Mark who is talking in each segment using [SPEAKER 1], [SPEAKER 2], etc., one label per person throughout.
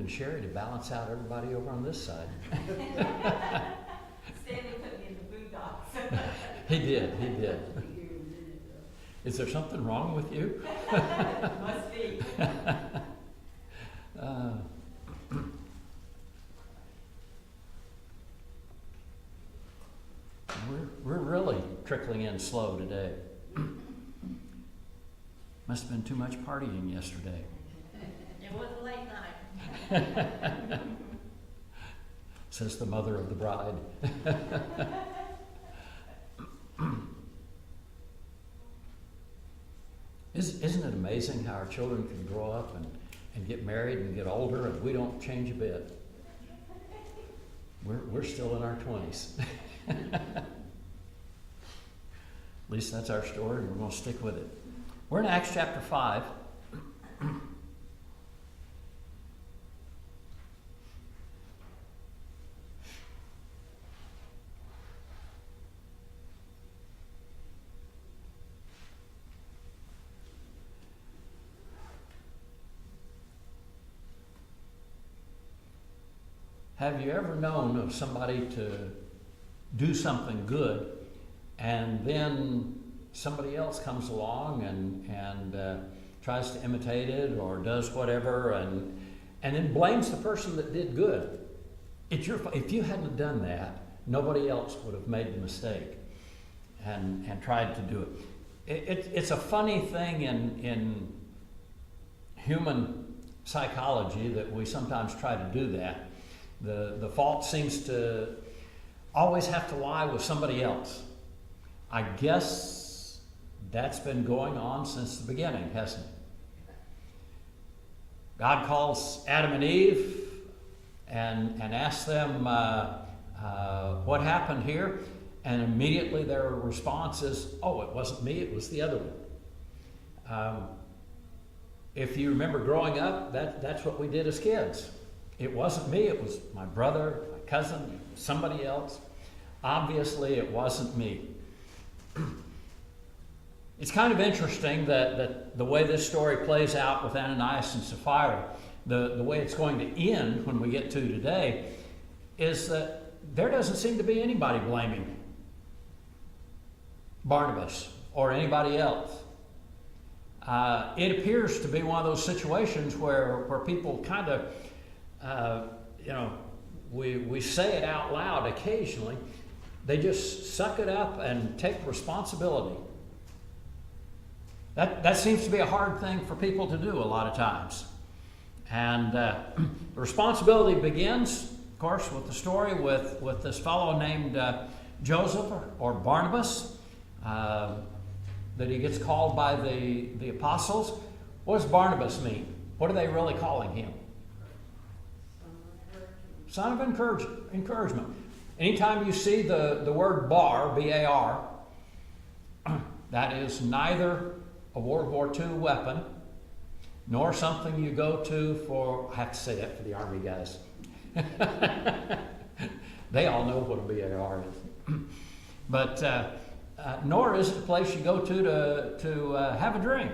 [SPEAKER 1] and Sherry to balance out everybody over on this side.
[SPEAKER 2] Stanley put me in the boondocks.
[SPEAKER 1] He did. Is there something wrong with you?
[SPEAKER 2] Must be.
[SPEAKER 1] We're really trickling in slow today. Must have been too much partying yesterday.
[SPEAKER 2] It was a late night.
[SPEAKER 1] Says the mother of the bride. Isn't it amazing how our children can grow up and get married and get older and we don't change a bit? We're still in our 20s. At least that's our story, and we're going to stick with it. We're in Acts chapter 5. Have you ever known of somebody to do something good and then somebody else comes along and tries to imitate it or does whatever and then blames the person that did good? It's your fault. If you hadn't done that, nobody else would have made the mistake and tried to do it. It's a funny thing in human psychology that we sometimes try to do that. The fault seems to always have to lie with somebody else. I guess that's been going on since the beginning, hasn't it? God calls Adam and Eve and asks them what happened here, and immediately their response is, "Oh, it wasn't me, it was the other one." If you remember growing up, that's what we did as kids. It wasn't me, it was my brother, my cousin, somebody else. Obviously, it wasn't me. It's kind of interesting that the way this story plays out with Ananias and Sapphira, the way it's going to end when we get to today, is that there doesn't seem to be anybody blaming Barnabas or anybody else. It appears to be one of those situations where people kind of, we say it out loud occasionally. They just suck it up and take responsibility. That seems to be a hard thing for people to do a lot of times. And the responsibility begins, of course, with the story with this fellow named Joseph or Barnabas, that he gets called by the apostles. What does Barnabas mean? What are they really calling him? Son of encouragement. Anytime you see the word bar, B-A-R, that is neither a World War II weapon, nor something you go to for, I have to say that for the Army guys. They all know what a BAR is. But nor is it a place you go to have a drink.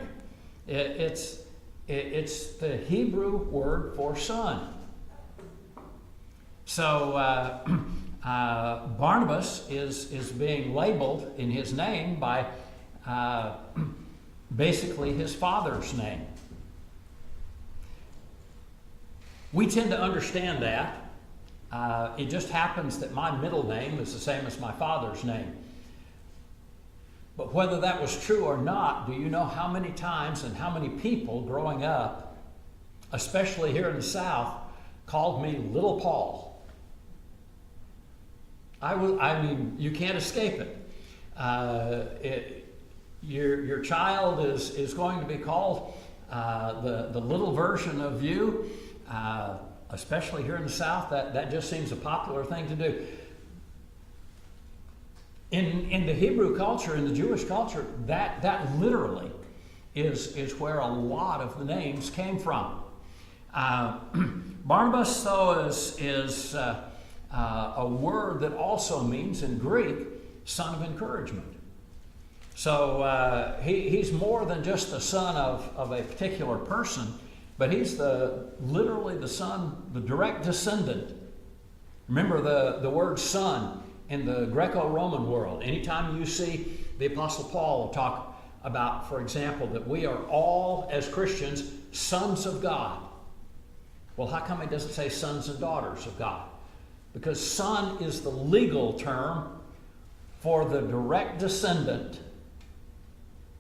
[SPEAKER 1] It's the Hebrew word for son. So Barnabas is being labeled in his name by basically his father's name. We tend to understand that. It just happens that my middle name is the same as my father's name. But whether that was true or not, do you know how many times and how many people growing up, especially here in the South, called me Little Paul? I mean, you can't escape it. Your child is going to be called the little version of you, especially here in the South. That just seems a popular thing to do. In the Hebrew culture, in the Jewish culture, that literally is where a lot of the names came from. Barnabas, though, is a word that also means in Greek, son of encouragement. So he's more than just the son of a particular person. But he's literally the son, the direct descendant. Remember the word son in the Greco-Roman world. Anytime you see the Apostle Paul talk about, for example, that we are all, as Christians, sons of God. Well, how come he doesn't say sons and daughters of God? Because son is the legal term for the direct descendant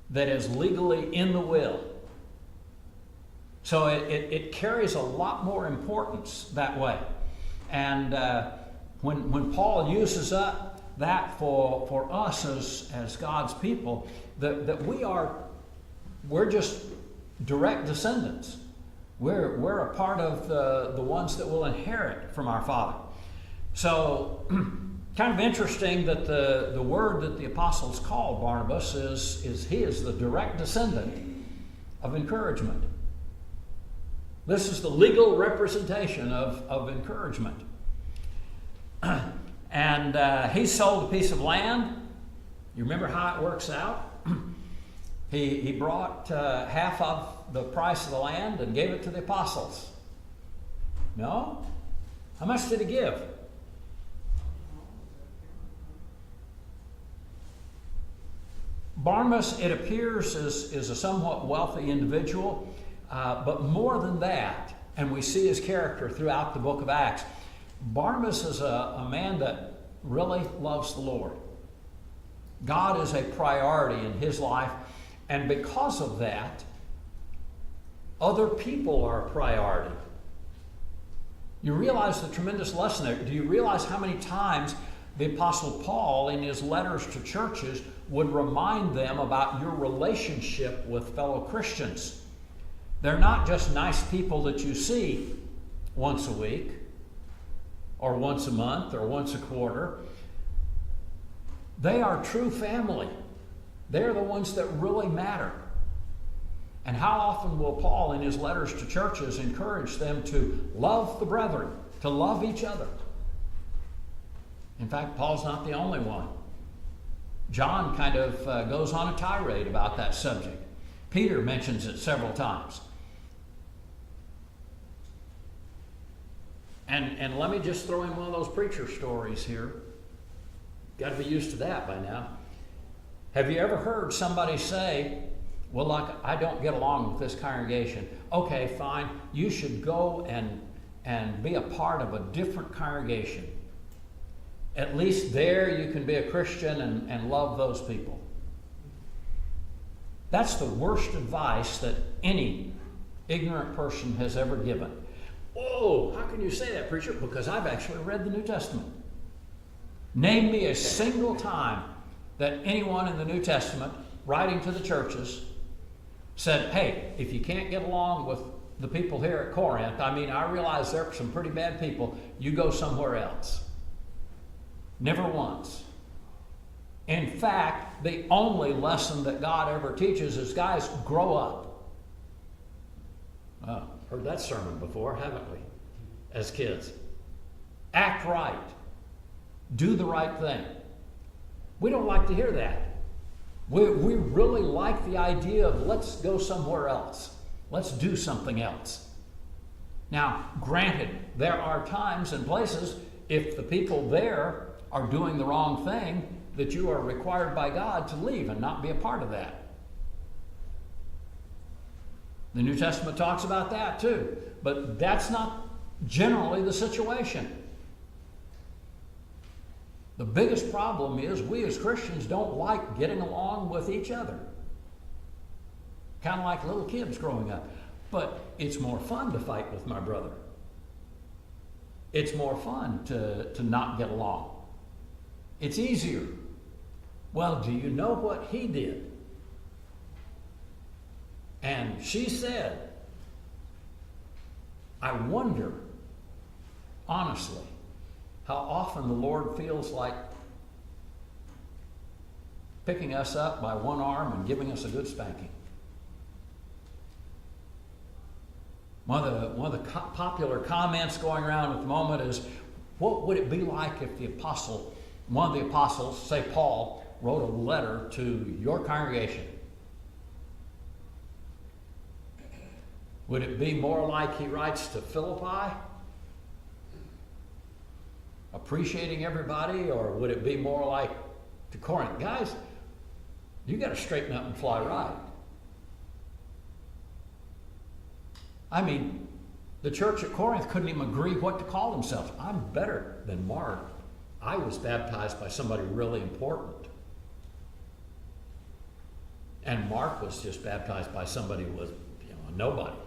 [SPEAKER 1] that is legally in the will. So it carries a lot more importance that way. And when Paul uses up that for us as God's people, that we're just direct descendants. We're a part of the ones that will inherit from our Father. So kind of interesting that the word that the apostles called Barnabas is he is the direct descendant of encouragement. This is the legal representation of encouragement. And he sold a piece of land. You remember how it works out? He brought half of the price of the land and gave it to the apostles. No? How much did he give? Barnabas, it appears, is a somewhat wealthy individual, but more than that, and we see his character throughout the book of Acts, Barnabas is a man that really loves the Lord. God is a priority in his life, and because of that, other people are a priority. You realize the tremendous lesson there. Do you realize how many times the Apostle Paul, in his letters to churches, would remind them about your relationship with fellow Christians? They're not just nice people that you see once a week, or once a month, or once a quarter. They are true family. They're the ones that really matter. And how often will Paul, in his letters to churches, encourage them to love the brethren, to love each other? In fact, Paul's not the only one. John kind of goes on a tirade about that subject. Peter mentions it several times. And let me just throw in one of those preacher stories here. Got to be used to that by now. Have you ever heard somebody say, well, like, I don't get along with this congregation. Okay, fine. You should go and be a part of a different congregation. At least there you can be a Christian and love those people. That's the worst advice that any ignorant person has ever given. Oh, how can you say that, preacher? Because I've actually read the New Testament. Name me a single time that anyone in the New Testament, writing to the churches, said, hey, if you can't get along with the people here at Corinth, I realize there are some pretty bad people, you go somewhere else. Never once. In fact, the only lesson that God ever teaches is, guys, grow up. Heard that sermon before, haven't we? As kids. Act right. Do the right thing. We don't like to hear that. We really like the idea of let's go somewhere else. Let's do something else. Now, granted, there are times and places, if the people there are doing the wrong thing, that you are required by God to leave and not be a part of that. The New Testament talks about that too, but that's not generally the situation. The biggest problem is we as Christians don't like getting along with each other. Kind of like little kids growing up. But it's more fun to fight with my brother. It's more fun to not get along. It's easier. Well, do you know what he did? And she said, I wonder, honestly, how often the Lord feels like picking us up by one arm and giving us a good spanking. One of the popular comments going around at the moment is, what would it be like if one of the apostles, say Paul, wrote a letter to your congregation? Would it be more like he writes to Philippi, appreciating everybody, or would it be more like to Corinth? Guys, you got to straighten up and fly right. I mean, the church at Corinth couldn't even agree what to call themselves. I'm better than Mark. I was baptized by somebody really important. And Mark was just baptized by somebody who was, a nobody.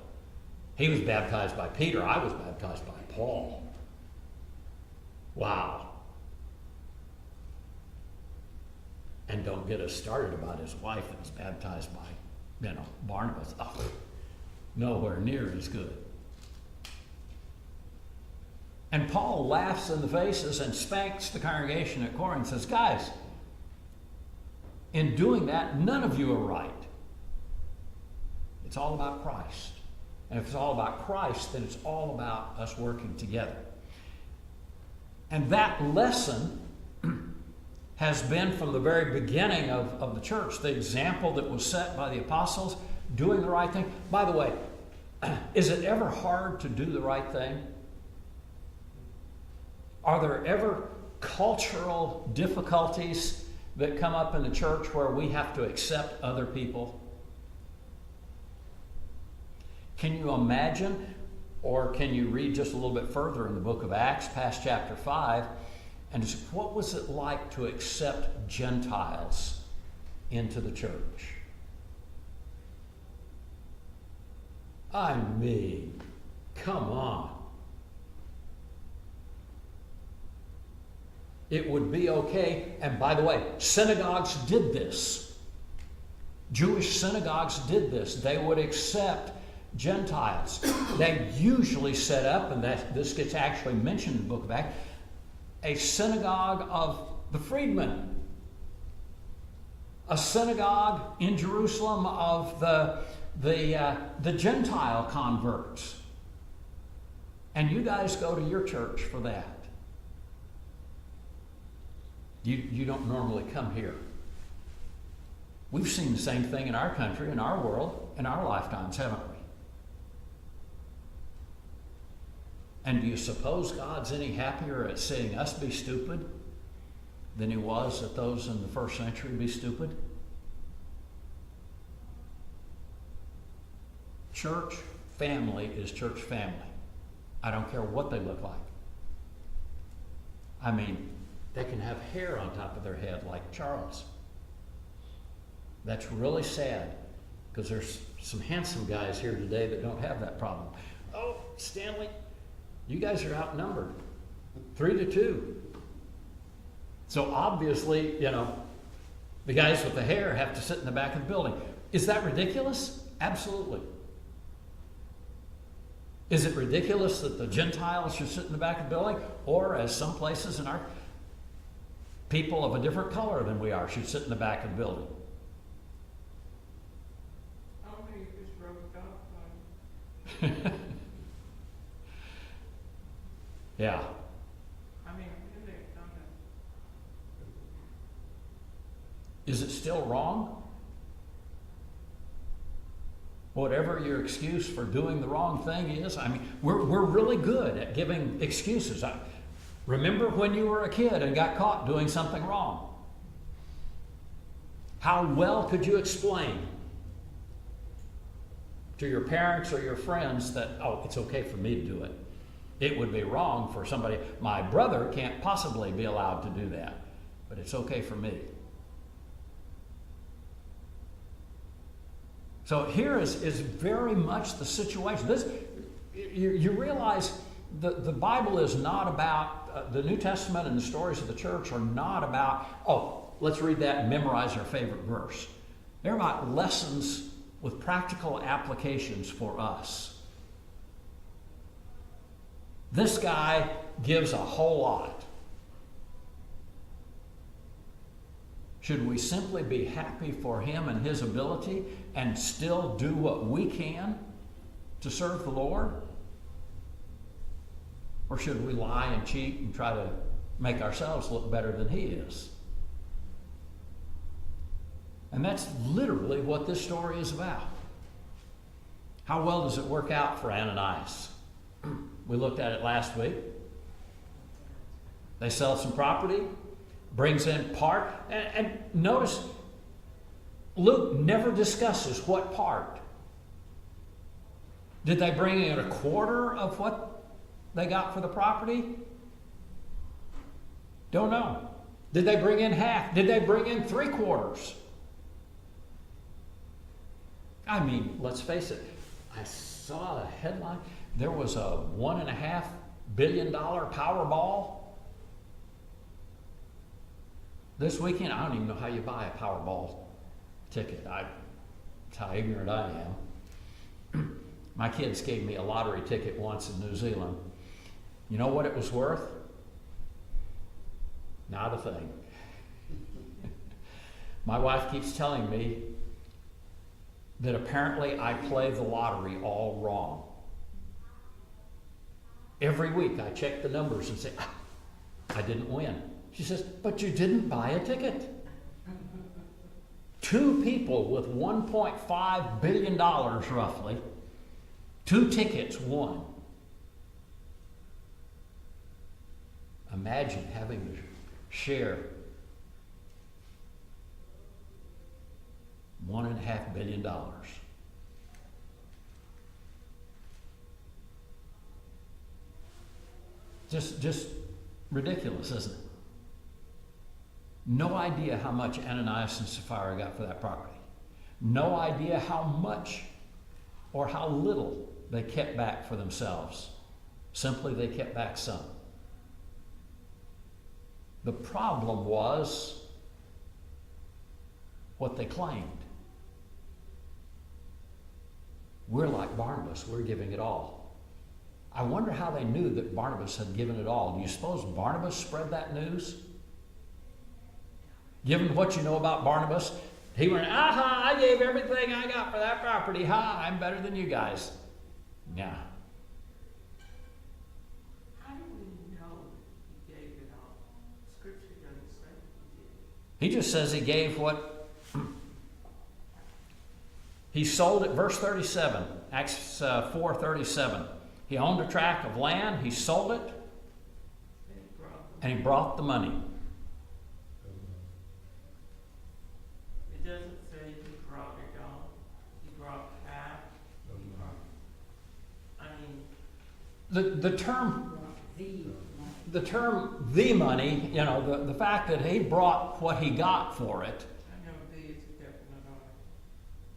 [SPEAKER 1] He was baptized by Peter. I was baptized by Paul. Wow. And don't get us started about his wife that was baptized by, Barnabas. Oh, nowhere near as good. And Paul laughs in the faces and spanks the congregation at Corinth and says, guys, in doing that, none of you are right. It's all about Christ. And if it's all about Christ, then it's all about us working together. And that lesson has been from the very beginning of the church, the example that was set by the apostles, doing the right thing. By the way, is it ever hard to do the right thing? Are there ever cultural difficulties that come up in the church where we have to accept other people? Can you imagine, or can you read just a little bit further in the book of Acts, past chapter 5, and just, what was it like to accept Gentiles into the church? I mean, come on. It would be okay, and by the way, synagogues did this. Jewish synagogues did this. They would accept Gentiles. They usually set up, and this gets actually mentioned in the book of Acts, a synagogue of the freedmen, a synagogue in Jerusalem of the Gentile converts. And you guys go to your church for that. You don't normally come here. We've seen the same thing in our country, in our world, in our lifetimes, haven't we? And do you suppose God's any happier at seeing us be stupid than he was at those in the first century be stupid? Church family is church family. I don't care what they look like. I mean, they can have hair on top of their head like Charles. That's really sad, because there's some handsome guys here today that don't have that problem. Oh, Stanley, you guys are outnumbered, 3-2. So obviously, the guys with the hair have to sit in the back of the building. Is that ridiculous? Absolutely. Is it ridiculous that the Gentiles should sit in the back of the building? Or, as some places in our people of a different color than we are should sit in the back of the building?
[SPEAKER 3] How many just broke up?
[SPEAKER 1] Yeah.
[SPEAKER 3] I mean, really,
[SPEAKER 1] Is it still wrong? Whatever your excuse for doing the wrong thing is, I mean, we're really good at giving excuses. Remember when you were a kid and got caught doing something wrong? How well could you explain to your parents or your friends that, oh, it's okay for me to do it? It would be wrong for somebody. My brother can't possibly be allowed to do that, but it's okay for me. So here is very much the situation. You realize the Bible is not about, the New Testament and the stories of the church are not about, oh, let's read that and memorize our favorite verse. They're about lessons with practical applications for us. This guy gives a whole lot. Should we simply be happy for him and his ability and still do what we can to serve the Lord? Or should we lie and cheat and try to make ourselves look better than he is? And that's literally what this story is about. How well does it work out for Ananias? We looked at it last week. They sell some property, brings in part, and notice Luke never discusses what part. Did they bring in a quarter of what they got for the property? Don't know. Did they bring in half? Did they bring in 3/4? I mean, let's face it. I saw a headline. There was a $1.5 billion Powerball this weekend. I don't even know how you buy a Powerball ticket. That's how ignorant I am. My kids gave me a lottery ticket once in New Zealand. You know what it was worth? Not a thing. My wife keeps telling me that apparently I play the lottery all wrong. Every week I check the numbers and say, I didn't win. She says, but you didn't buy a ticket. 2 people with $1.5 billion roughly, 2 tickets won. Imagine having to share $1.5 billion. Just ridiculous, isn't it? No idea how much Ananias and Sapphira got for that property. No idea how much or how little they kept back for themselves. Simply, they kept back some. The problem was what they claimed. We're like Barnabas, we're giving it all. I wonder how they knew that Barnabas had given it all. Do you suppose Barnabas spread that news? Given what you know about Barnabas, he went, aha, I gave everything I got for that property. Ha, I'm better than you guys. Nah.
[SPEAKER 3] How do we know he gave it all? Scripture doesn't say he did.
[SPEAKER 1] He just says he gave what he sold it. Verse 37, Acts 4:37. He owned a tract of land, he sold it, and he brought the money.
[SPEAKER 3] It doesn't say he brought it all. He brought half. He brought, I mean,
[SPEAKER 1] The term the money, you know, the fact that he brought what he got for it.
[SPEAKER 3] I know the is a definite order.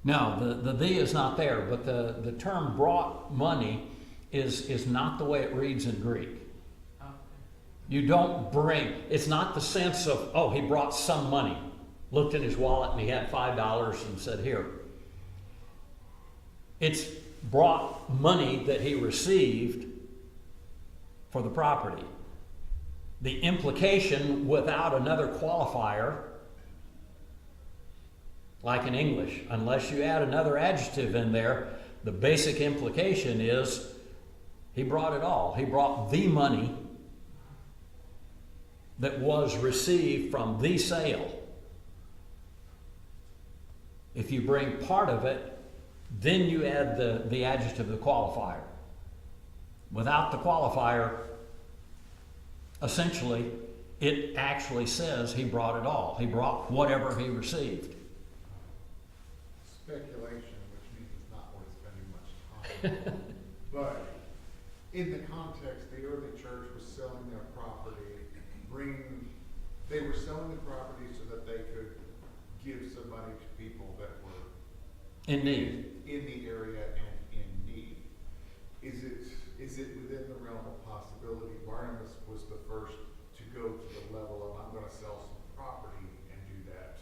[SPEAKER 1] No, the thee is not there, but the term brought money is not the way it reads in Greek.
[SPEAKER 3] Okay.
[SPEAKER 1] You don't bring, it's not the sense of, oh, he brought some money. Looked in his wallet and he had $5 and said, here. It's brought money that he received for the property. The implication without another qualifier, like in English, unless you add another adjective in there, the basic implication is he brought it all. He brought the money that was received from the sale. If you bring part of it, then you add the adjective, the qualifier. Without the qualifier, essentially, it actually says he brought it all. He brought whatever he received.
[SPEAKER 4] Speculation, which means it's not worth spending much time on. But in the context, the early church was selling their property, they were selling the property so that they could give some money to people that were
[SPEAKER 1] In need.
[SPEAKER 4] in the area and in need. Is it within the realm of possibility Barnabas was the first to go to the level of, I'm going to sell some property and do that?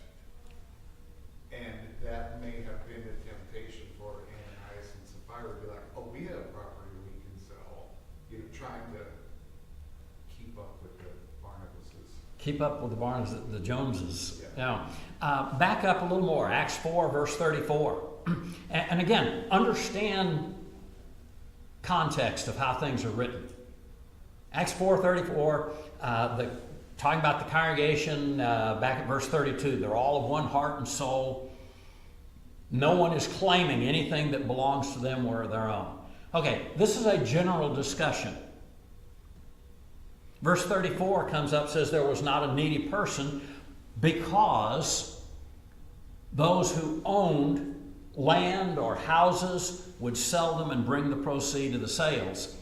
[SPEAKER 4] And that may have been a temptation for Ananias and Sapphira to be like, oh, we have property we can sell. You know, trying to keep up with the Barnabases.
[SPEAKER 1] Keep up with the Barnes, the Joneses.
[SPEAKER 4] Yeah.
[SPEAKER 1] Now, back up a little more. Acts 4, verse 34. And again, understand context of how things are written. Acts 4:34, talking about the congregation, back at verse 32, they're all of one heart and soul. No one is claiming anything that belongs to them or their own. Okay, this is a general discussion. Verse 34 comes up, says there was not a needy person because those who owned land or houses would sell them and bring the proceed of the sales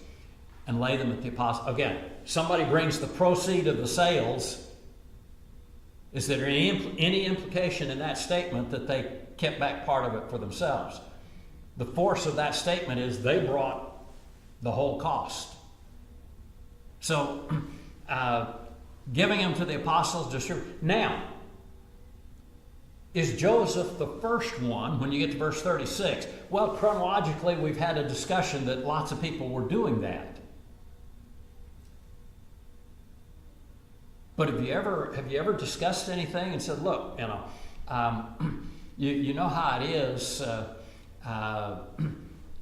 [SPEAKER 1] and lay them at the apostles. Again, somebody brings the proceed of the sales. Is there any implication in that statement that they kept back part of it for themselves? The force of that statement is they brought the whole cost. So, giving them to the apostles, now, is Joseph the first one when you get to verse 36? Well, chronologically, we've had a discussion that lots of people were doing that. But have you ever discussed anything and said, look, you know how it is.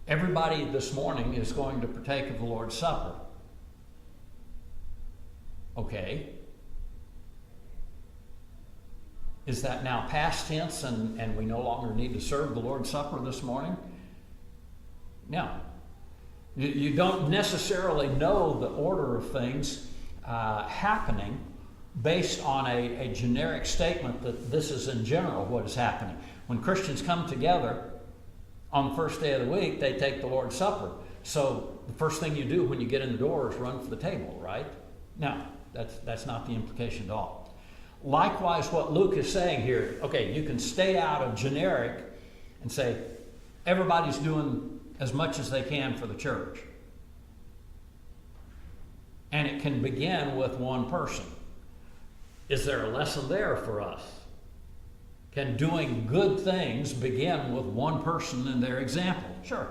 [SPEAKER 1] Everybody this morning is going to partake of the Lord's Supper. Okay. Is that now past tense and we no longer need to serve the Lord's Supper this morning? No. You don't necessarily know the order of things happening based on a generic statement that this is in general what is happening. When Christians come together on the first day of the week, they take the Lord's Supper. So the first thing you do when you get in the door is run for the table, right? No, that's not the implication at all. Likewise, what Luke is saying here, okay, you can stay out of generic and say everybody's doing as much as they can for the church. And it can begin with one person. Is there a lesson there for us? Can doing good things begin with one person and their example? Sure.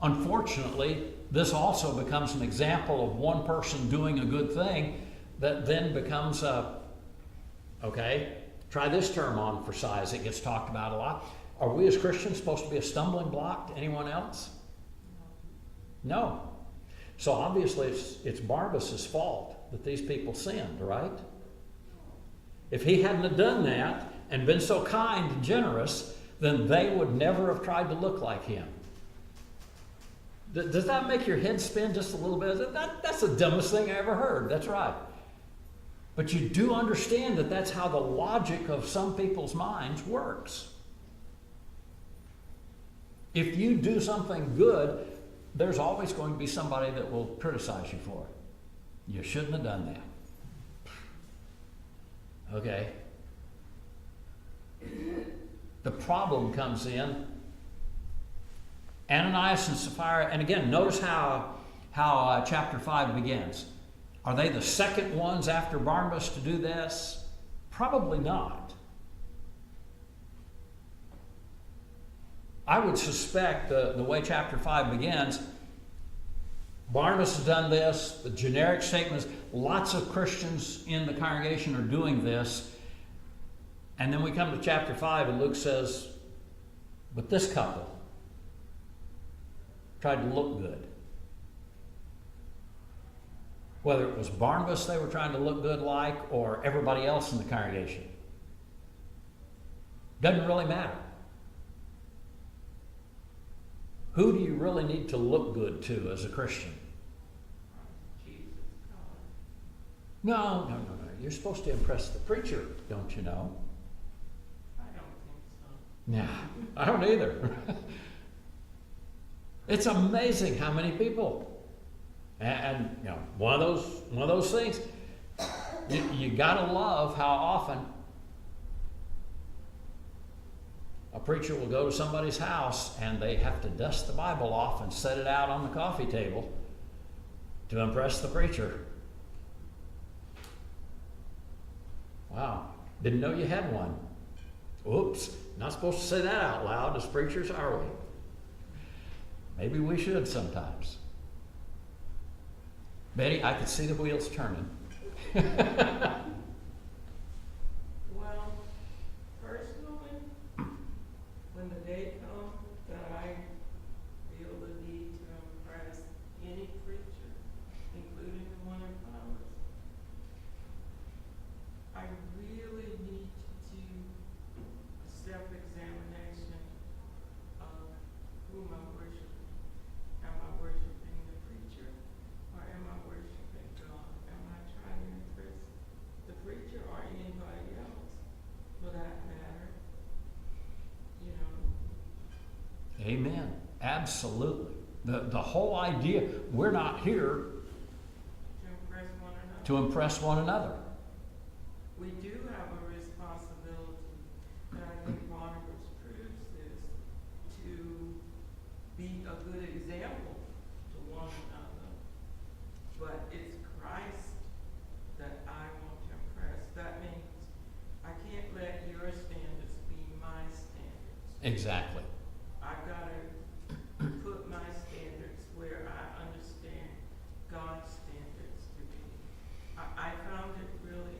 [SPEAKER 1] Unfortunately, this also becomes an example of one person doing a good thing that then becomes okay, try this term on for size. It gets talked about a lot. Are we as Christians supposed to be a stumbling block to anyone else? No. So obviously it's Barnabas' fault that these people sinned, right? If he hadn't have done that and been so kind and generous, then they would never have tried to look like him. Does that make your head spin just a little bit? That's the dumbest thing I ever heard. That's right. But you do understand that that's how the logic of some people's minds works. If you do something good, there's always going to be somebody that will criticize you for it. You shouldn't have done that. Okay. The problem comes in. Ananias and Sapphira, and again, notice how chapter 5 begins. Are they the second ones after Barnabas to do this? Probably not. I would suspect the way chapter 5 begins, Barnabas has done this, the generic statement is lots of Christians in the congregation are doing this, and then we come to chapter 5 and Luke says, but this couple tried to look good. Whether it was Barnabas they were trying to look good like or everybody else in the congregation. Doesn't really matter. Who do you really need to look good to as a Christian?
[SPEAKER 3] Jesus God.
[SPEAKER 1] No. You're supposed to impress the preacher, don't you know?
[SPEAKER 3] I don't think so.
[SPEAKER 1] Nah, I don't either. It's amazing how many people. And you know, one of those things. You gotta love how often a preacher will go to somebody's house and they have to dust the Bible off and set it out on the coffee table to impress the preacher. Wow, didn't know you had one. Oops, not supposed to say that out loud as preachers, are we? Maybe we should sometimes. Betty, I could see the wheels turning.
[SPEAKER 3] Well, personally, when the day comes that I feel the need to impress any preacher, including the one in Congress, I really need to
[SPEAKER 1] Amen. Absolutely. The whole idea, we're not here
[SPEAKER 3] To impress one another.
[SPEAKER 1] to impress one another.
[SPEAKER 3] We do have a responsibility, and I think Barnabas proves this, to be a good example to one another. But it's Christ that I want to impress. That means I can't let your standards be my standards.
[SPEAKER 1] Exactly.
[SPEAKER 3] I've got to put my standards where I understand God's standards to be. I found it really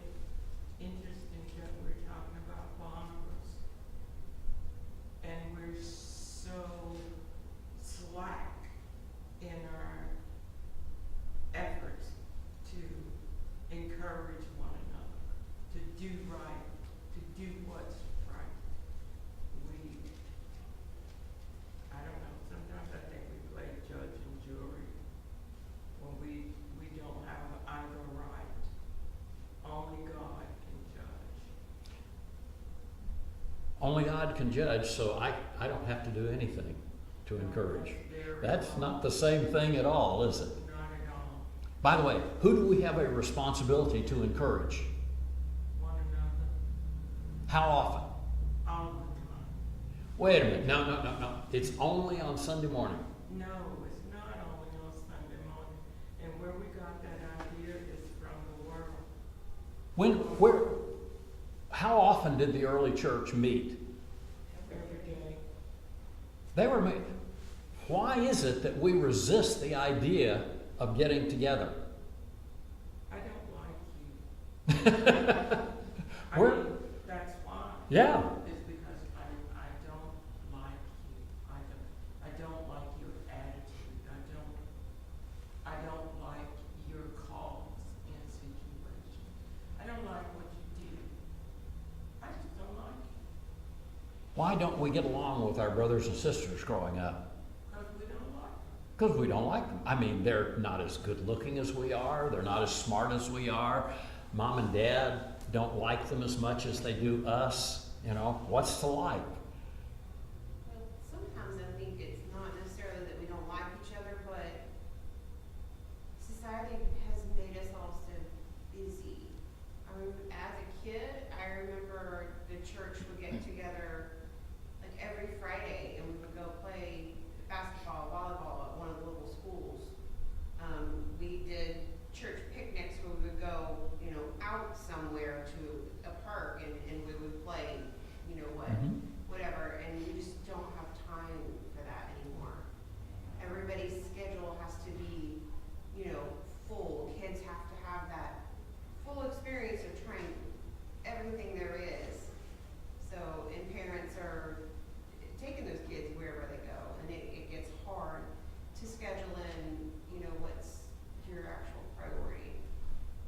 [SPEAKER 3] interesting that we're talking about Barnabas, and we're so slack in our efforts to encourage one another, to do right, to do what's right. I don't know, sometimes I think we play judge and jury when we don't have either right. Only God can judge.
[SPEAKER 1] Only God can judge, so I don't have to do anything to encourage. That's not the same thing at all, is it?
[SPEAKER 3] Not at all.
[SPEAKER 1] By the way, who do we have a responsibility to encourage?
[SPEAKER 3] One another,
[SPEAKER 1] How often?
[SPEAKER 3] all the time.
[SPEAKER 1] Wait a minute. No. It's only on Sunday morning.
[SPEAKER 3] No, it's not only on Sunday morning. And where we got that idea is from the world.
[SPEAKER 1] How often did the early church meet?
[SPEAKER 3] Every day.
[SPEAKER 1] They were meeting. Why is it that we resist the idea of getting together?
[SPEAKER 3] I don't like you. I
[SPEAKER 1] We're-
[SPEAKER 3] mean, that's why.
[SPEAKER 1] Yeah.
[SPEAKER 3] It's because I don't like you. I don't like your attitude. I don't like your cause in situation. I don't like what you do. I just don't like it.
[SPEAKER 1] Why don't we get along with our brothers and sisters growing up?
[SPEAKER 3] Because we don't like it.
[SPEAKER 1] Because we don't like them. I mean, they're not as good looking as we are. They're not as smart as we are. Mom and dad don't like them as much as they do us. You know, what's to like?
[SPEAKER 5] Well, sometimes I think it's not necessarily that we don't like each other, but society has made us all so busy. As a kid, I remember the church would get together like every Friday, and we would go play basketball, volleyball at one of the local schools. We did church picnics where we would go, out somewhere to a park, and we would play,
[SPEAKER 1] Mhm.
[SPEAKER 5] whatever, and we just don't have time for that anymore. Everybody's schedule has to be, full. Kids have to have that full experience of trying everything there is. So, and parents are taking those kids wherever they go, and it gets hard to schedule in, what's your actual priority.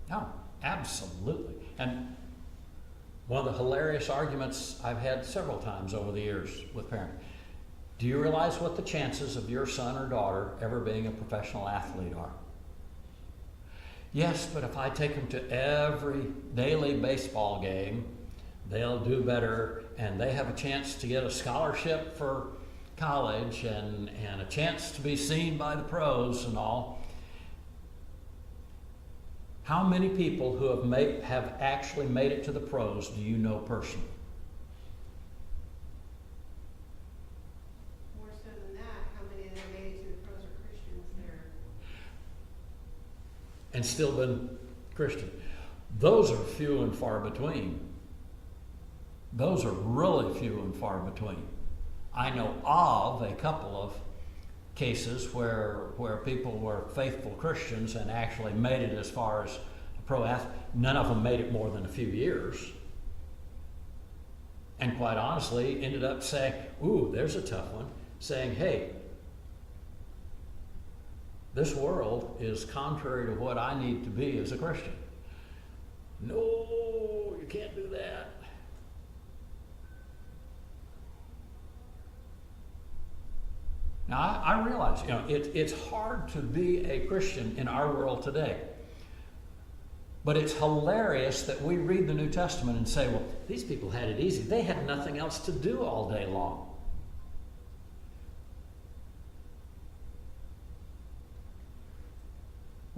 [SPEAKER 1] No, absolutely. And one of the hilarious arguments I've had several times over the years with parents. Do you realize what the chances of your son or daughter ever being a professional athlete are? Yes, but if I take them to every daily baseball game, they'll do better, and they have a chance to get a scholarship for college and a chance to be seen by the pros and all. How many people who have actually made it to the pros do you know personally?
[SPEAKER 5] More so than that, how many of them made it to the pros are Christians there?
[SPEAKER 1] And still been Christian? Those are few and far between. Those are really few and far between. I know of a couple of cases where people were faithful Christians and actually made it as far as a pro athlete. None of them made it more than a few years. And quite honestly, ended up saying, ooh, there's a tough one, saying, hey, this world is contrary to what I need to be as a Christian. No, you can't do that. Now, I realize, it's hard to be a Christian in our world today. But it's hilarious that we read the New Testament and say, well, these people had it easy. They had nothing else to do all day long.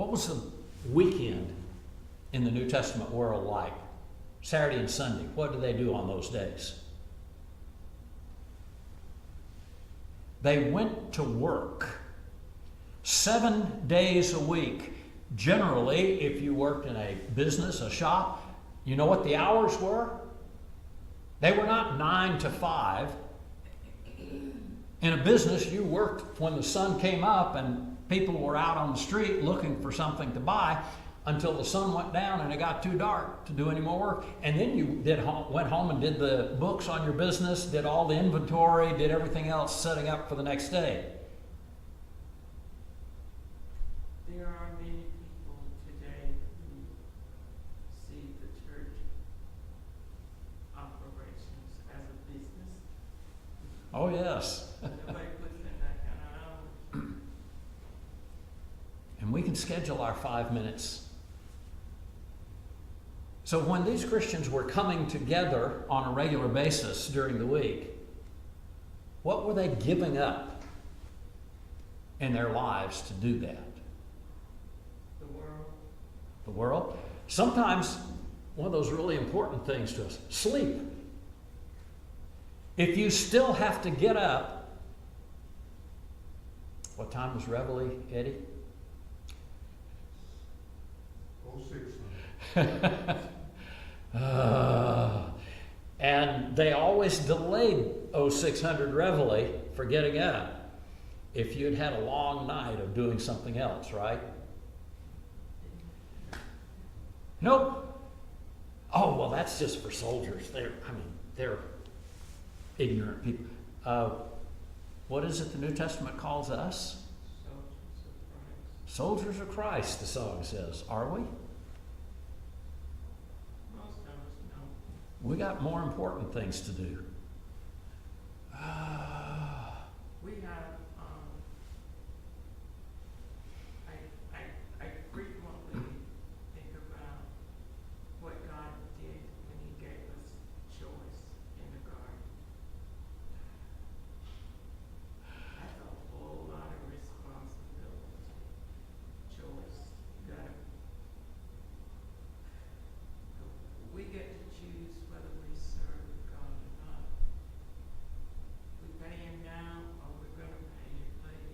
[SPEAKER 1] What was the weekend in the New Testament world like? Saturday and Sunday. What did they do on those days? They went to work 7 days a week. Generally, if you worked in a business, a shop, you know what the hours were? They were not 9 to 5. In a business, you worked when the sun came up and people were out on the street looking for something to buy until the sun went down and it got too dark to do any more work. And then you went home and did the books on your business, did all the inventory, did everything else, setting up for the next day.
[SPEAKER 3] There are many people today who see the church operations as a business.
[SPEAKER 1] Oh, yes.
[SPEAKER 3] Nobody puts in that kind of hours.
[SPEAKER 1] And we can schedule our 5 minutes. So when these Christians were coming together on a regular basis during the week, what were they giving up in their lives to do that?
[SPEAKER 3] The world.
[SPEAKER 1] The world? Sometimes one of those really important things to us, sleep. If you still have to get up, what time was Reveille, Eddie?
[SPEAKER 4] 06.
[SPEAKER 1] And they always delayed 0600 Reveille for getting up if you'd had a long night of doing something else, right? Nope. Oh, well, that's just for soldiers. They're ignorant people. What is it the New Testament calls us? Soldiers of Christ, the song says. Are we?
[SPEAKER 3] Most of us know.
[SPEAKER 1] We got more important things to do.
[SPEAKER 3] We have, I frequently think about what God did when He gave us choice in the garden. That's a whole lot of responsibility. Choice. You gotta, we get to choose whether we serve God or not. We pay Him now or we're gonna pay Him later.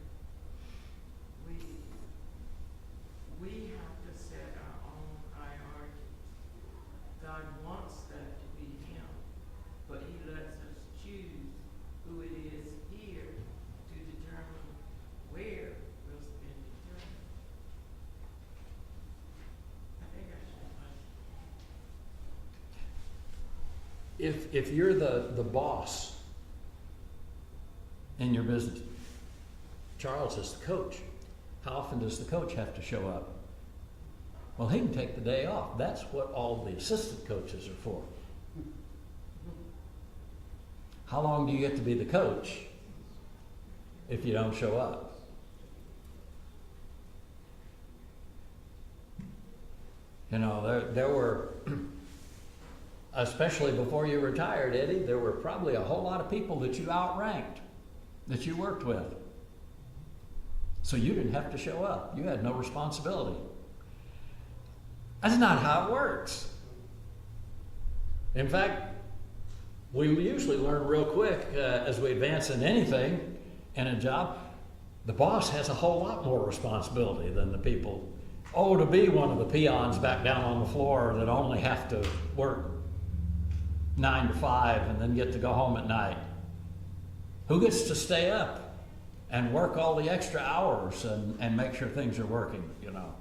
[SPEAKER 3] We have to set our own priorities. God wants that to be Him, but He lets us choose who it is here to determine where we'll spend eternity. I think I should.
[SPEAKER 1] If you're the boss in your business, Charles is the coach. How often does the coach have to show up? Well, he can take the day off. That's what all the assistant coaches are for. How long do you get to be the coach if you don't show up? You know, there were, especially before you retired, Eddie, there were probably a whole lot of people that you outranked, that you worked with. So you didn't have to show up. You had no responsibility. That's not how it works. In fact, we usually learn real quick as we advance in anything in a job, the boss has a whole lot more responsibility than the people. Oh, to be one of the peons back down on the floor that only have to work 9 to 5 and then get to go home at night. Who gets to stay up and work all the extra hours and make sure things are working, you know?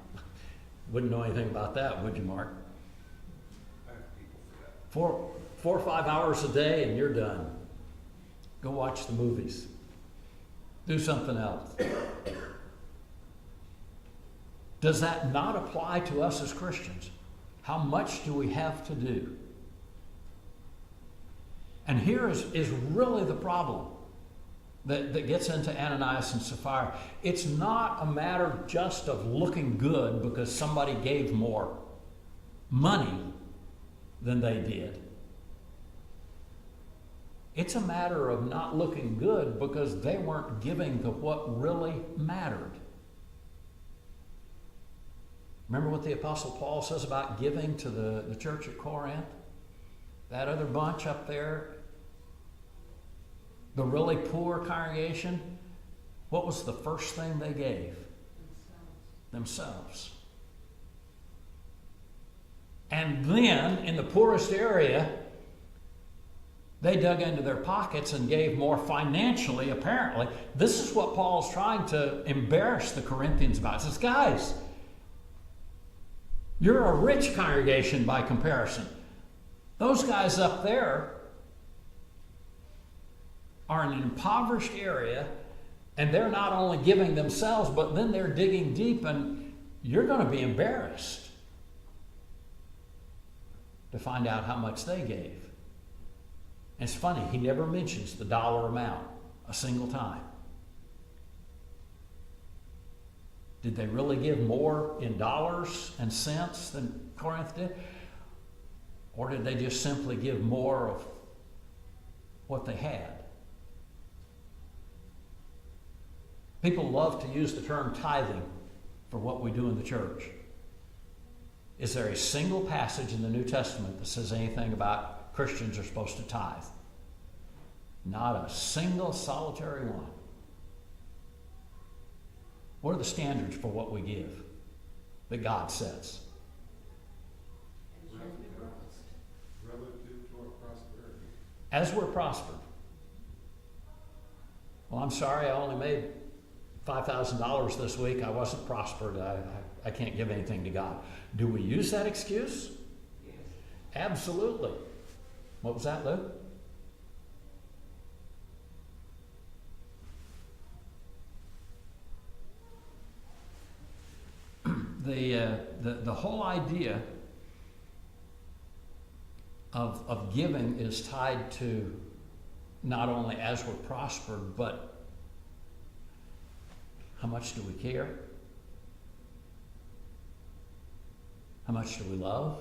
[SPEAKER 1] Wouldn't know anything about that, would you, Mark?
[SPEAKER 4] I have people for that.
[SPEAKER 1] 4 or 5 hours a day and you're done. Go watch the movies. Do something else. Does that not apply to us as Christians? How much do we have to do? And here is really the problem that gets into Ananias and Sapphira. It's not a matter just of looking good because somebody gave more money than they did. It's a matter of not looking good because they weren't giving to what really mattered. Remember what the Apostle Paul says about giving to the church at Corinth? That other bunch up there, the really poor congregation, what was the first thing they gave? Themselves. And then, in the poorest area, they dug into their pockets and gave more financially, apparently. This is what Paul's trying to embarrass the Corinthians about. He says, guys, you're a rich congregation by comparison. Those guys up there are in an impoverished area, and they're not only giving themselves, but then they're digging deep, and you're going to be embarrassed to find out how much they gave. And it's funny, he never mentions the dollar amount a single time. Did they really give more in dollars and cents than Corinth did? Or did they just simply give more of what they had? People love to use the term tithing for what we do in the church. Is there a single passage in the New Testament that says anything about Christians are supposed to tithe? Not a single solitary one. What are the standards for what we give that God sets?
[SPEAKER 4] Relative to our prosperity.
[SPEAKER 1] As we're prospered. Well, I'm sorry, I only made $5,000 this week. I wasn't prospered. I can't give anything to God. Do we use that excuse?
[SPEAKER 3] Yes.
[SPEAKER 1] Absolutely. What was that, Lou? The whole idea of giving is tied to not only as we're prospered, but how much do we care? How much do we love?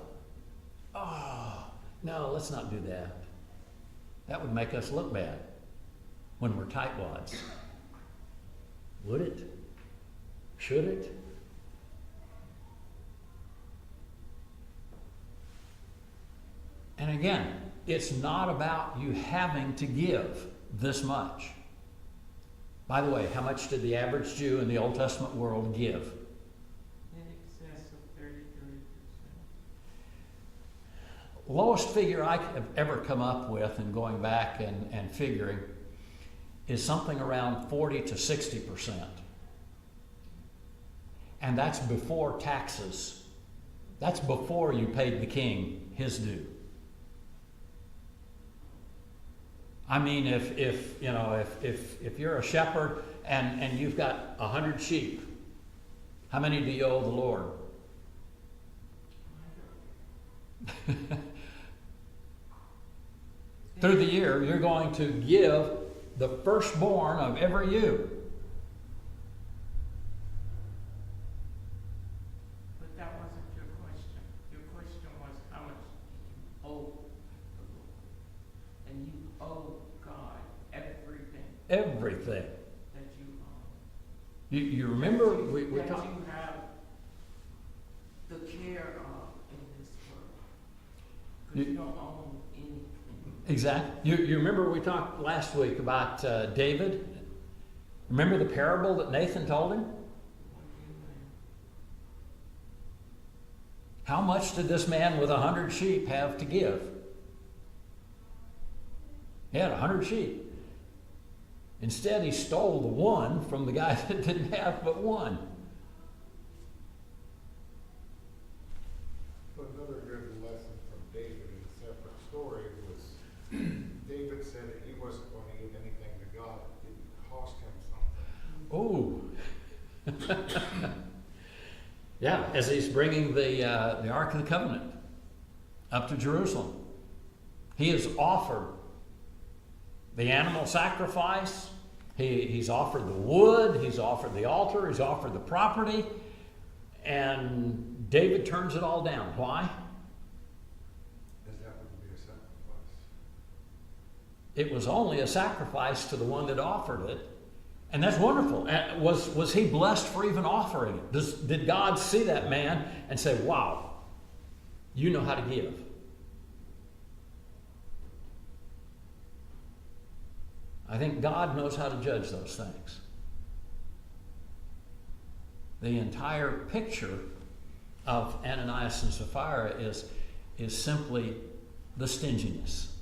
[SPEAKER 1] Oh, no, let's not do that. That would make us look bad when we're tightwads. Would it? Should it? And again, it's not about you having to give this much. By the way, how much did the average Jew in the Old Testament world give?
[SPEAKER 3] In excess of 33%.
[SPEAKER 1] Lowest figure I have ever come up with in going back and figuring is something around 40 to 60%. And that's before taxes. That's before you paid the king his due. I mean, if you're a shepherd and you've got 100 sheep, how many do you owe the Lord? Through the year, you're going to give the firstborn of every ewe.
[SPEAKER 3] But that wasn't your question. Your question was how much you owe the Lord. And you owe God everything
[SPEAKER 1] Everything.
[SPEAKER 3] that you own.
[SPEAKER 1] You remember we
[SPEAKER 3] that
[SPEAKER 1] talked.
[SPEAKER 3] you have the care of in this world. Because you don't own anything.
[SPEAKER 1] Exactly. You remember we talked last week about David? Remember the parable that Nathan told him? How much did this man with 100 sheep have to give? He had 100 sheep. Instead, he stole the one from the guy that didn't have but one.
[SPEAKER 4] But another good lesson from David in a separate story was David said that he wasn't going to give anything to God that didn't cost him something.
[SPEAKER 1] Oh. Yeah, as he's bringing the Ark of the Covenant up to Jerusalem. He has offered the animal sacrifice. He's offered the wood. He's offered the altar. He's offered the property. And David turns it all down. Why?
[SPEAKER 4] Because that would be a sacrifice.
[SPEAKER 1] It was only a sacrifice to the one that offered it. And that's wonderful. Was he blessed for even offering it? Did God see that man and say, wow, you know how to give? I think God knows how to judge those things. The entire picture of Ananias and Sapphira is simply the stinginess.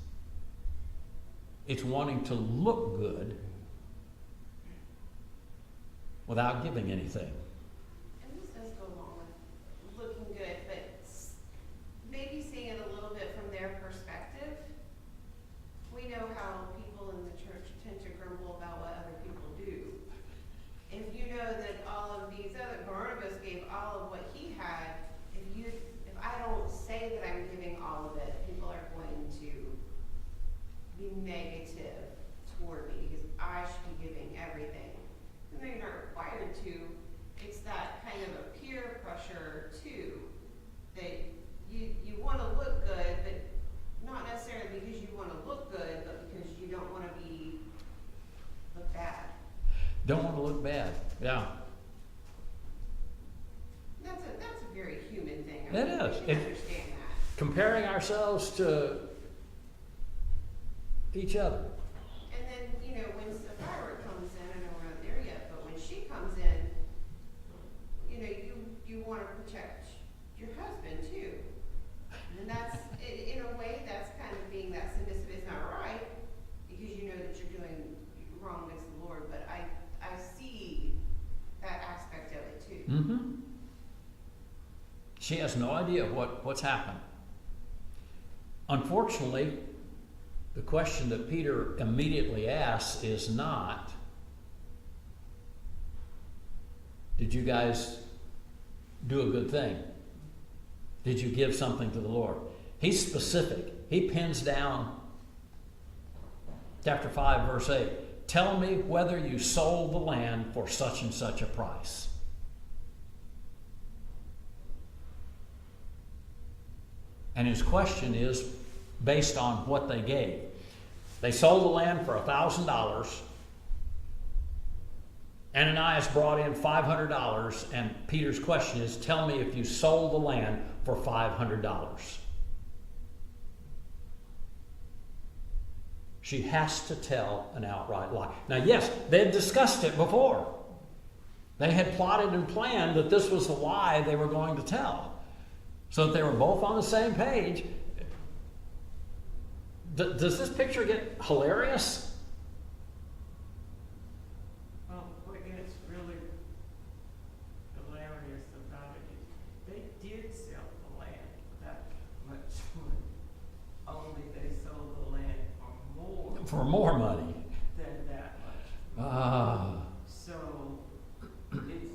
[SPEAKER 1] It's wanting to look good without giving anything.
[SPEAKER 5] And this does go along with looking good, but maybe seeing it a little bit from their perspective. We know how people in the church tend to grumble about what other people do. If you know that all of these other, Barnabas gave all of what he had, if I don't say that I'm giving all of it, people are going to be negative toward me because I should be giving everything. And they're not required to. It's that kind of a peer pressure too, that you want to look good, but not necessarily because you want to look good, but because you don't want to look bad.
[SPEAKER 1] Don't want to look bad. Yeah.
[SPEAKER 5] That's a very human thing.
[SPEAKER 1] It
[SPEAKER 5] I
[SPEAKER 1] is.
[SPEAKER 5] can understand that.
[SPEAKER 1] Comparing ourselves to each other.
[SPEAKER 5] And then, when Sapphira comes in, I know we're not there yet, but when she comes in, you want to protect your husband too. And that's, in a way, that's kind of being that submissive. It's not right, because you know that you're doing wrong against the Lord, but I see that aspect of it too.
[SPEAKER 1] Mm-hmm. She has no idea what's happened. Unfortunately, the question that Peter immediately asks is not, did you guys do a good thing? Did you give something to the Lord? He's specific. He pins down chapter 5, verse 8. Tell me whether you sold the land for such and such a price. And his question is based on what they gave. They sold the land for $1,000. Ananias brought in $500, and Peter's question is, tell me if you sold the land for $500. She has to tell an outright lie. Now, yes, they had discussed it before. They had plotted and planned that this was the lie they were going to tell, so that they were both on the same page. Does this picture get hilarious?
[SPEAKER 3] Well, what gets really hilarious about it is they did sell the land for that much money. Only they sold the land
[SPEAKER 1] For more money.
[SPEAKER 3] than that much.
[SPEAKER 1] Ah.
[SPEAKER 3] So it's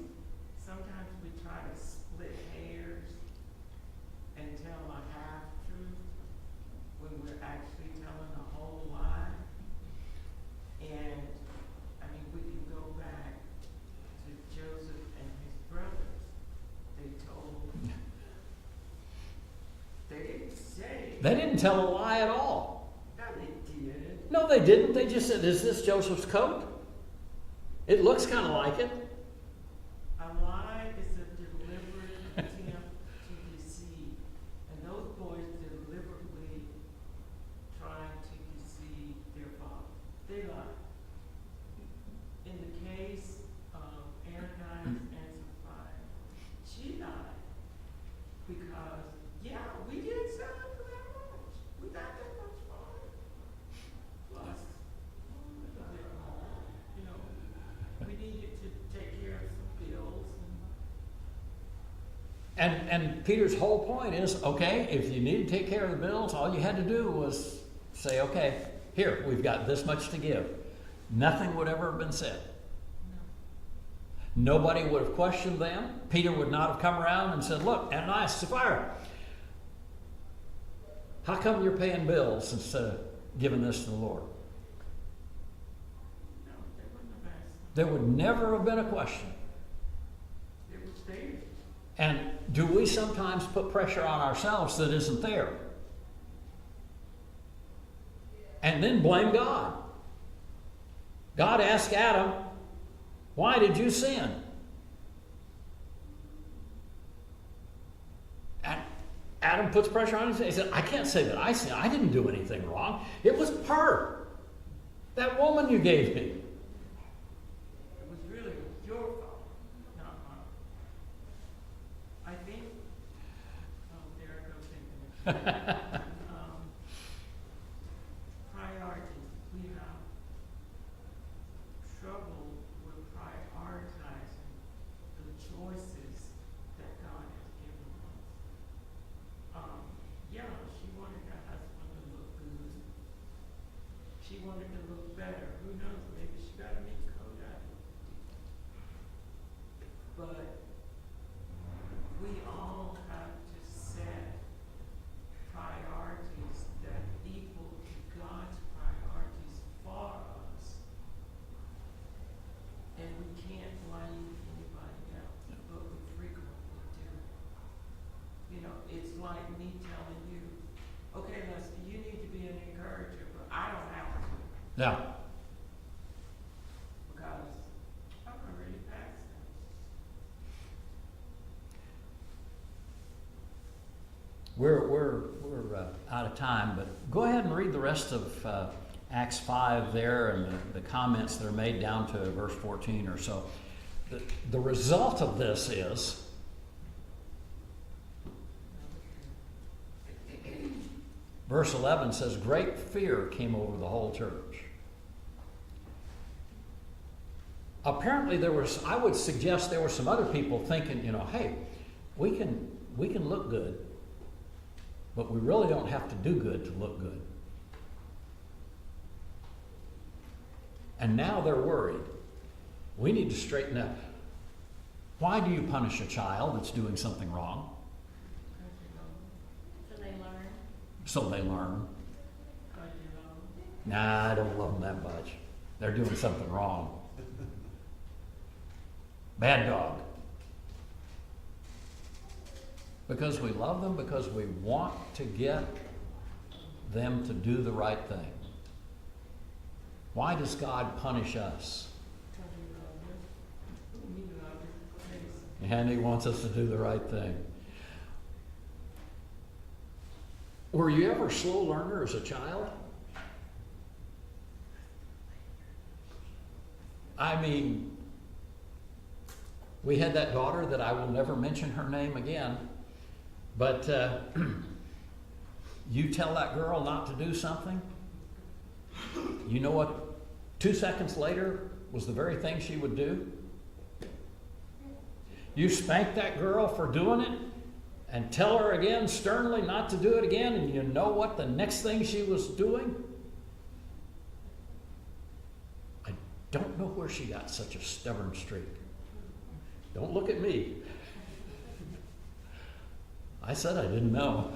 [SPEAKER 3] sometimes we try to split hairs and tell a half truth when we're actually telling a whole lie. And I mean, we can go back to Joseph and his brothers. They didn't say.
[SPEAKER 1] They didn't tell a lie at all.
[SPEAKER 3] No, they did.
[SPEAKER 1] No, they didn't. They just said, is this Joseph's coat? It looks kind of like it.
[SPEAKER 3] A lie is a deliberate attempt to deceive. And those boys deliberately trying to deceive their father. They lied. In the case of Ananias and Sapphira, she lied because, yeah, we did sell it for that much. We got that much for it. Plus, a little bit more. You know, we needed to take care of some bills
[SPEAKER 1] And Peter's whole point is, okay, if you need to take care of the bills, all you had to do was say, okay, here, we've got this much to give. Nothing would ever have been said. Nobody would have questioned them. Peter would not have come around and said, look, Ananias, Sapphira, how come you're paying bills instead of giving this to the Lord?
[SPEAKER 3] No, they wouldn't have asked.
[SPEAKER 1] There would never have been a question.
[SPEAKER 3] It was there.
[SPEAKER 1] And do we sometimes put pressure on ourselves that isn't there? And then blame God. God asked Adam, Why did you sin? And Adam puts pressure on him. He said, I can't say that I sinned. I didn't do anything wrong. It was her. That woman you gave me.
[SPEAKER 3] It was really your fault, not mine. I think, there I go thinking. Priorities. We have trouble with prioritizing the choices that God has given us. Yeah, she wanted her husband to look good. She wanted to look better. Who knows? Maybe she got to meet Kodak. But we all have to set priorities that equal to God's priorities for us. And we can't blame anybody else, but we frequently do. You know, it's like me telling you, okay, Leslie, you need to be an encourager, but I don't have to.
[SPEAKER 1] Yeah.
[SPEAKER 3] Because I'm already past that.
[SPEAKER 1] We're out of time, but go ahead and read the rest of Acts 5 there and the comments that are made down to verse 14 or so. The result of this is verse 11 says, great fear came over the whole church. Apparently I would suggest there were some other people thinking, hey, we can look good, but we really don't have to do good to look good. And now they're worried. We need to straighten up. Why do you punish a child that's doing something wrong?
[SPEAKER 2] So they learn.
[SPEAKER 1] So they learn.
[SPEAKER 3] Because you know,
[SPEAKER 1] Nah, I don't love them that much. They're doing something wrong. Bad dog. Because we love them, because we want to get them to do the right thing. Why does God punish us?
[SPEAKER 3] because you love them. We love them.
[SPEAKER 1] And He wants us to do the right thing. Were you ever a slow learner as a child? I mean, we had that daughter that I will never mention her name again, but you tell that girl not to do something, you know what 2 seconds later was the very thing she would do? You spank that girl for doing it and tell her again sternly not to do it again, and you know what the next thing she was doing? I don't know where she got such a stubborn streak. Don't look at me. I said I didn't know.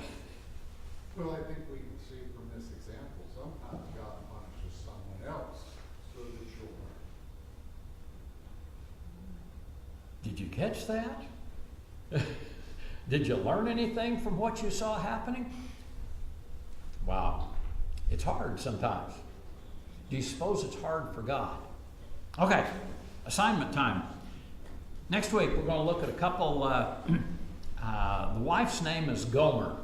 [SPEAKER 4] Well, I think we can see from this example, sometimes God punishes someone else so that you'll learn.
[SPEAKER 1] Did you catch that? Did you learn anything from what you saw happening? Wow. It's hard sometimes. Do you suppose it's hard for God? Okay, assignment time. Next week we're going to look at a couple, the wife's name is Gomer.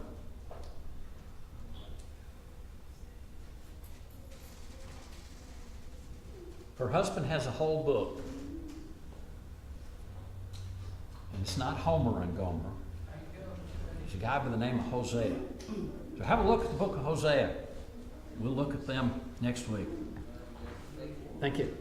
[SPEAKER 1] Her husband has a whole book. And it's not Homer and Gomer. It's a guy by the name of Hosea. So have a look at the book of Hosea. We'll look at them next week. Thank you.